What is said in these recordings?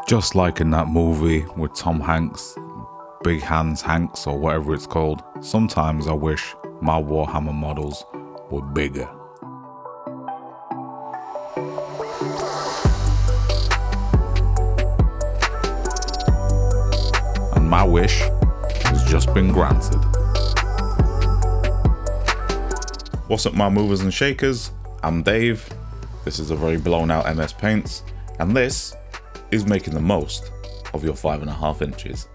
Just like in that movie with Tom Hanks, Big Hands Hanks or whatever it's called, sometimes I wish my Warhammer models were bigger. And my wish has just been granted. What's up, my movers and shakers? I'm Dave. This is a very blown out MS Paints, and this is making the most of your 5.5 inches.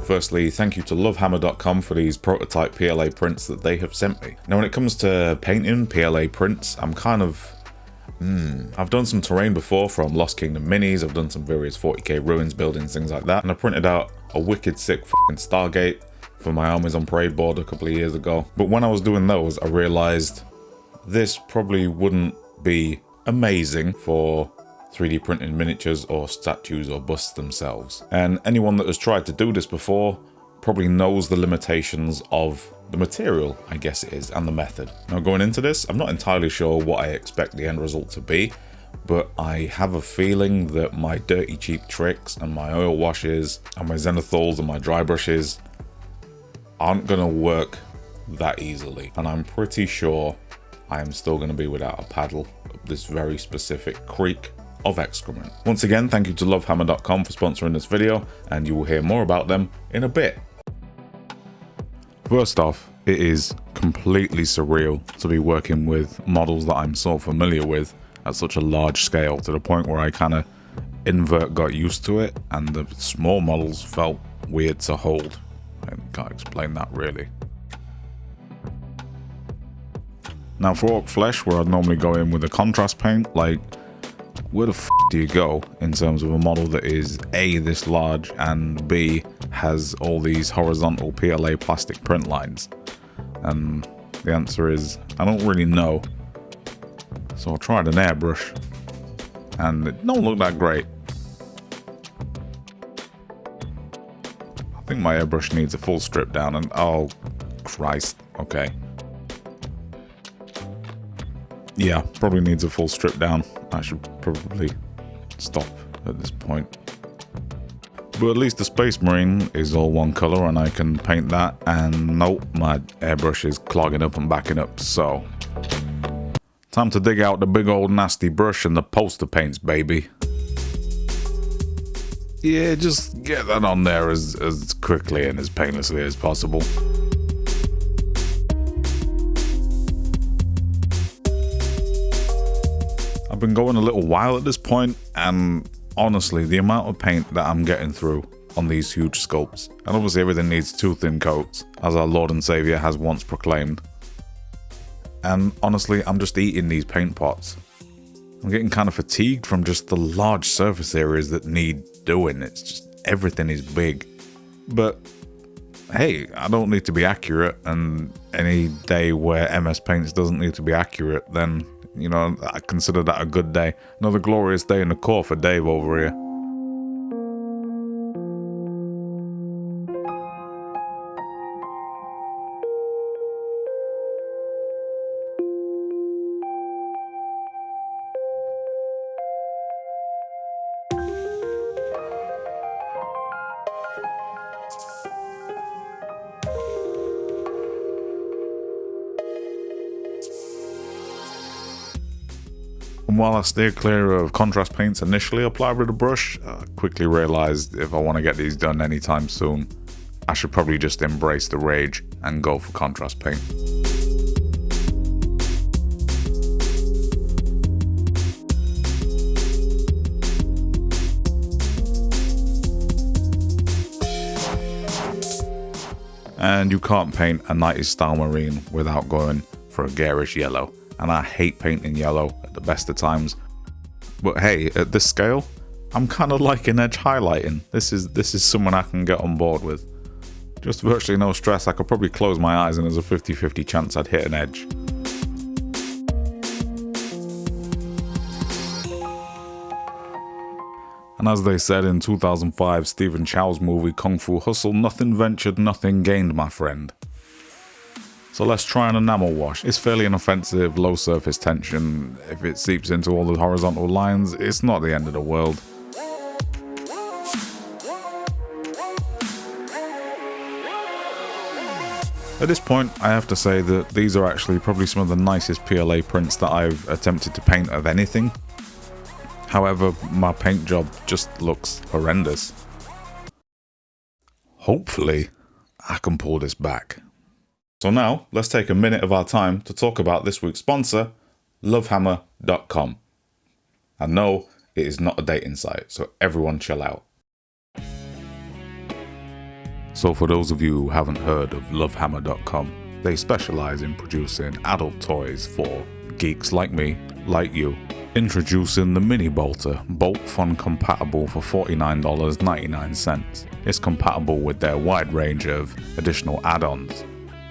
Firstly, thank you to WARHAMMER.com for these prototype PLA prints that they have sent me. Now when it comes to painting PLA prints, I'm kind of... I've done some terrain before from Lost Kingdom minis, I've done some various 40k ruins buildings, things like that, and I printed out a wicked sick f***ing Stargate for my Armies on Parade board a couple of years ago. But when I was doing those, I realised this probably wouldn't be amazing for 3D printing miniatures or statues or busts themselves. And anyone that has tried to do this before probably knows the limitations of the material, I guess it is, and the method. Now going into this, I'm not entirely sure what I expect the end result to be, but I have a feeling that my dirty cheap tricks and my oil washes and my zenithols and my dry brushes aren't gonna work that easily. And I'm pretty sure I am still gonna be without a paddle up this very specific creek of excrement. Once again, thank you to WARHAMMER.com for sponsoring this video, and you will hear more about them in a bit. First off, it is completely surreal to be working with models that I'm so familiar with at such a large scale, to the point where I kind of invert got used to it, and the small models felt weird to hold. I can't explain that really. Now for Orc Flesh, where I'd normally go in with a contrast paint, like, where the f do you go in terms of a model that is A, this large, and B, has all these horizontal PLA plastic print lines? And the answer is, I don't really know. So I tried an airbrush, and it don't look that great. I think my airbrush needs a full strip down, and oh Christ, okay. Yeah, probably needs a full strip down. I should probably stop at this point. But at least the Space Marine is all one color and I can paint that, and nope, my airbrush is clogging up and backing up, so time to dig out the big old nasty brush and the poster paints, baby. Yeah, just get that on there as quickly and as painlessly as possible. I've been going a little while at this point, and honestly, the amount of paint that I'm getting through on these huge sculpts, and obviously everything needs 2 thin coats, as our Lord and Saviour has once proclaimed. And honestly, I'm just eating these paint pots. I'm getting kind of fatigued from just the large surface areas that need doing. It's just, everything is big. But hey, I don't need to be accurate, and any day where MS Paints doesn't need to be accurate, then you know, I consider that a good day. Another glorious day in the core for Dave over here. And while I steer clear of contrast paints initially applied with a brush, I quickly realised if I want to get these done anytime soon, I should probably just embrace the rage and go for contrast paint. And you can't paint a 90s style marine without going for a garish yellow. And I hate painting yellow at the best of times. But hey, at this scale, I'm kind of liking edge highlighting. This is someone I can get on board with. Just virtually no stress. I could probably close my eyes and there's a 50-50 chance I'd hit an edge. And as they said in 2005 Stephen Chow's movie Kung Fu Hustle, nothing ventured, nothing gained, my friend. So let's try an enamel wash. It's fairly inoffensive, low surface tension. If it seeps into all the horizontal lines, it's not the end of the world. At this point, I have to say that these are actually probably some of the nicest PLA prints that I've attempted to paint of anything. However, my paint job just looks horrendous. Hopefully, I can pull this back. So now, let's take a minute of our time to talk about this week's sponsor, WARHAMMER.com. And no, it is not a dating site, so everyone chill out. So for those of you who haven't heard of WARHAMMER.com, they specialize in producing adult toys for geeks like me, like you. Introducing the Mini Bolter, Bolt Fun compatible for $49.99. It's compatible with their wide range of additional add-ons.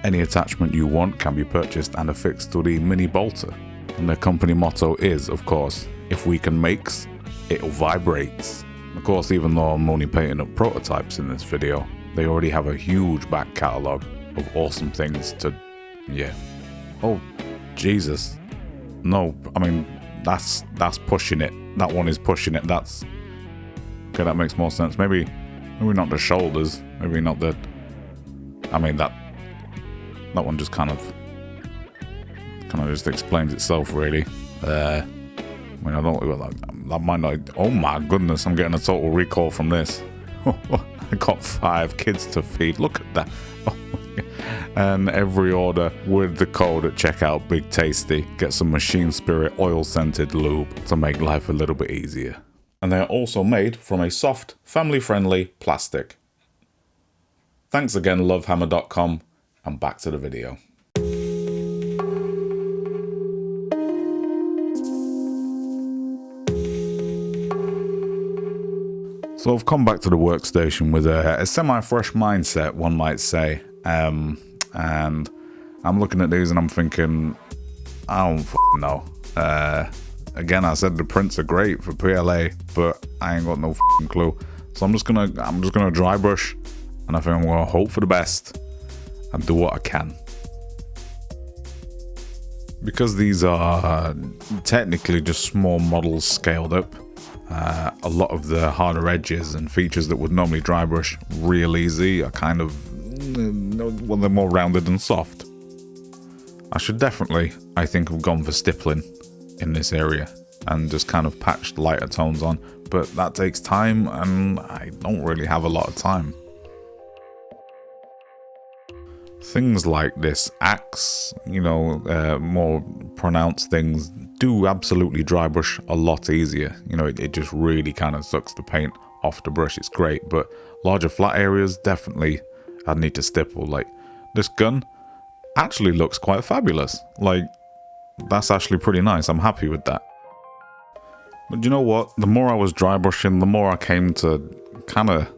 Any attachment you want can be purchased and affixed to the Mini Bolter. And their company motto is, of course, if we can makes, it'll vibrates. Of course, even though I'm only painting up prototypes in this video, they already have a huge back catalogue of awesome things to, yeah. Oh, Jesus. No, I mean, that's pushing it. That one is pushing it. That's, okay, that makes more sense. Maybe not the shoulders. Maybe not the, I mean, that one just kind of just explains itself, really. I mean, I don't, that might not, oh my goodness, I'm getting a total recall from this. I got 5 kids to feed. Look at that. Oh, and every order with the code at checkout, Big Tasty, get some Machine Spirit oil scented lube to make life a little bit easier. And they are also made from a soft, family friendly plastic. Thanks again, WARHAMMER.com, and back to the video. So I've come back to the workstation with a semi-fresh mindset, one might say, and I'm looking at these and I'm thinking, I don't f***ing know. Again, I said the prints are great for PLA, but I ain't got no f***ing clue. So I'm just gonna dry brush, and I think I'm gonna hope for the best and do what I can. Because these are technically just small models scaled up. A lot of the harder edges and features that would normally dry brush real easy are kind of, well, they're more rounded and soft. I should definitely, I think, have gone for stippling in this area and just kind of patched lighter tones on, but that takes time and I don't really have a lot of time. Things like this axe, more pronounced things do absolutely dry brush a lot easier. It just really kind of sucks the paint off the brush. It's great, but larger flat areas, definitely I'd need to stipple. Like, this gun actually looks quite fabulous. Like, that's actually pretty nice. I'm happy with that. But you know what? The more I was dry brushing, the more I came to kind of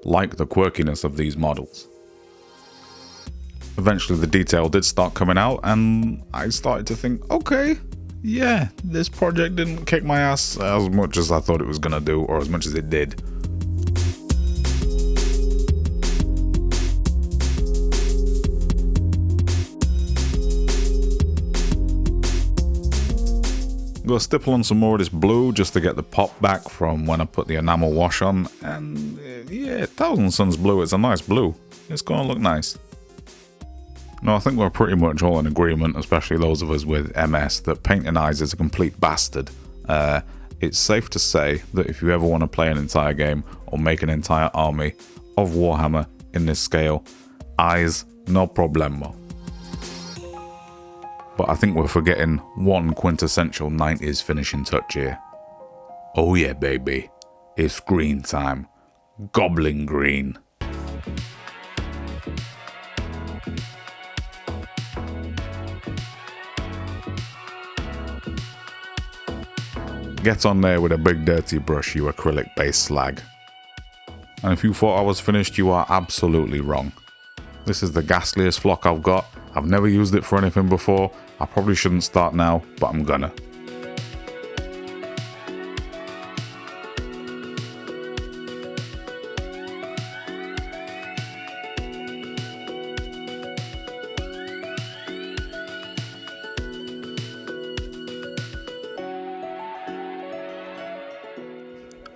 like the quirkiness of these models. Eventually the detail did start coming out and I started to think, okay, yeah, this project didn't kick my ass as much as I thought it was gonna do, or as much as it did. I'm gonna stipple on some more of this blue just to get the pop back from when I put the enamel wash on, and yeah, Thousand Suns blue, it's a nice blue. It's gonna look nice. No, I think we're pretty much all in agreement, especially those of us with MS, that painting eyes is a complete bastard. It's safe to say that if you ever want to play an entire game or make an entire army of Warhammer in this scale, eyes, no problemo. But I think we're forgetting one quintessential 90s finishing touch here. Oh yeah, baby, it's green time. Goblin green. Get on there with a big dirty brush, you acrylic based slag. And if you thought I was finished, you are absolutely wrong. This is the ghastliest flock I've got. I've never used it for anything before. I probably shouldn't start now, but I'm gonna.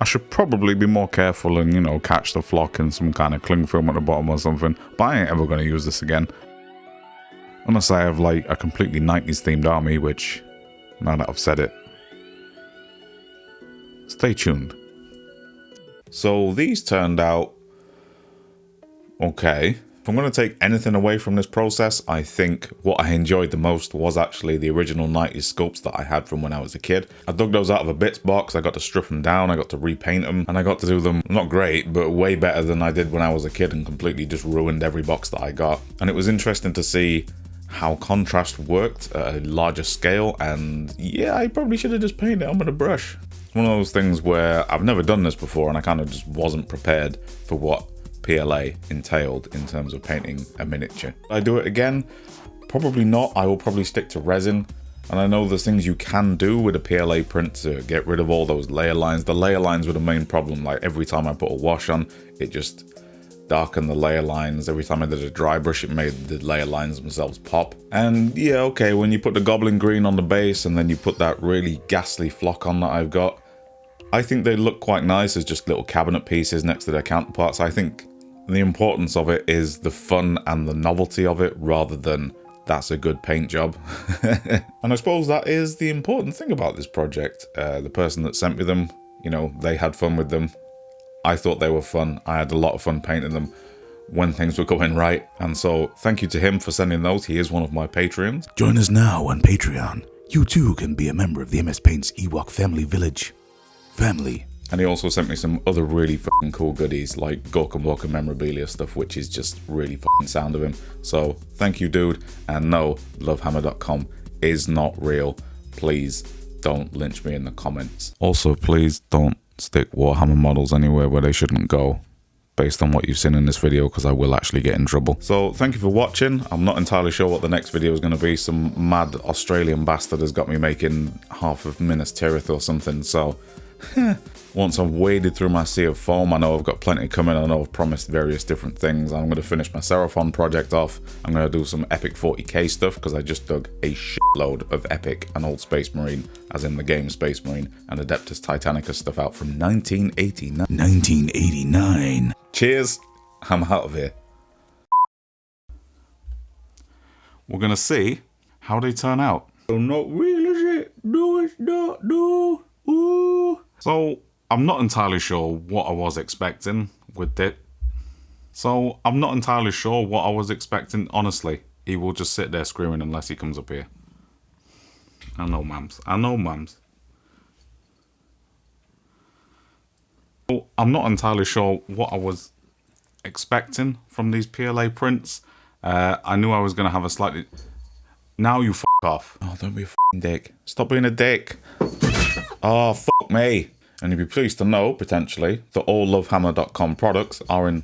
I should probably be more careful and, you know, catch the flock in some kind of cling film at the bottom or something. But I ain't ever going to use this again. Unless I have like a completely 90s themed army, which, now that I've said it, stay tuned. So these turned out okay. If I'm going to take anything away from this process, I think what I enjoyed the most was actually the original 90s sculpts that I had from when I was a kid. I dug those out of a bits box, I got to strip them down, I got to repaint them, and I got to do them, not great, but way better than I did when I was a kid and completely just ruined every box that I got. And it was interesting to see how contrast worked at a larger scale, and yeah, I probably should have just painted it on with a brush. It's one of those things where I've never done this before and I kind of just wasn't prepared for what PLA entailed in terms of painting a miniature. Will I do it again? Probably not. I will probably stick to resin. And I know there's things you can do with a PLA print to get rid of all those layer lines. The layer lines were the main problem. Like every time I put a wash on, it just darkened the layer lines. Every time I did a dry brush, it made the layer lines themselves pop. And yeah, okay, when you put the goblin green on the base and then you put that really ghastly flock on that I've got, I think they look quite nice as just little cabinet pieces next to their counterparts. I think the importance of it is the fun and the novelty of it rather than that's a good paint job. And I suppose that is the important thing about this project. The person that sent me them, you know, they had fun with them. I thought they were fun. I had a lot of fun painting them when things were going right. And so thank you to him for sending those. He is one of my Patreons. Join us now on Patreon. You too can be a member of the MS Paints Ewok Family Village. Family. And he also sent me some other really fucking cool goodies like Gorka Morka memorabilia stuff, which is just really fucking sound of him. So thank you, dude. And no, lovehammer.com is not real. Please don't lynch me in the comments. Also, please don't stick Warhammer models anywhere where they shouldn't go, based on what you've seen in this video, because I will actually get in trouble. So thank you for watching. I'm not entirely sure what the next video is going to be. Some mad Australian bastard has got me making half of Minas Tirith or something, so once I've waded through my sea of foam, I know I've got plenty coming. I know I've promised various different things. I'm going to finish my Seraphon project off. I'm going to do some epic 40k stuff because I just dug a shitload of epic and old Space Marine, as in the game Space Marine, and Adeptus Titanicus stuff out from 1989. 1989. Cheers. I'm out of here. We're going to see how they turn out. So not real, is it? Do it, not do. Ooh. So I'm not entirely sure what I was expecting with it. Honestly, he will just sit there screaming unless he comes up here. I know, mams. I know, mams. So I'm not entirely sure what I was expecting from these PLA prints. I knew I was going to have a slightly... Now you f*** off. Oh, don't be a f***ing dick. Stop being a dick. Oh, fuck me. And you'd be pleased to know, potentially, that all lovehammer.com products are in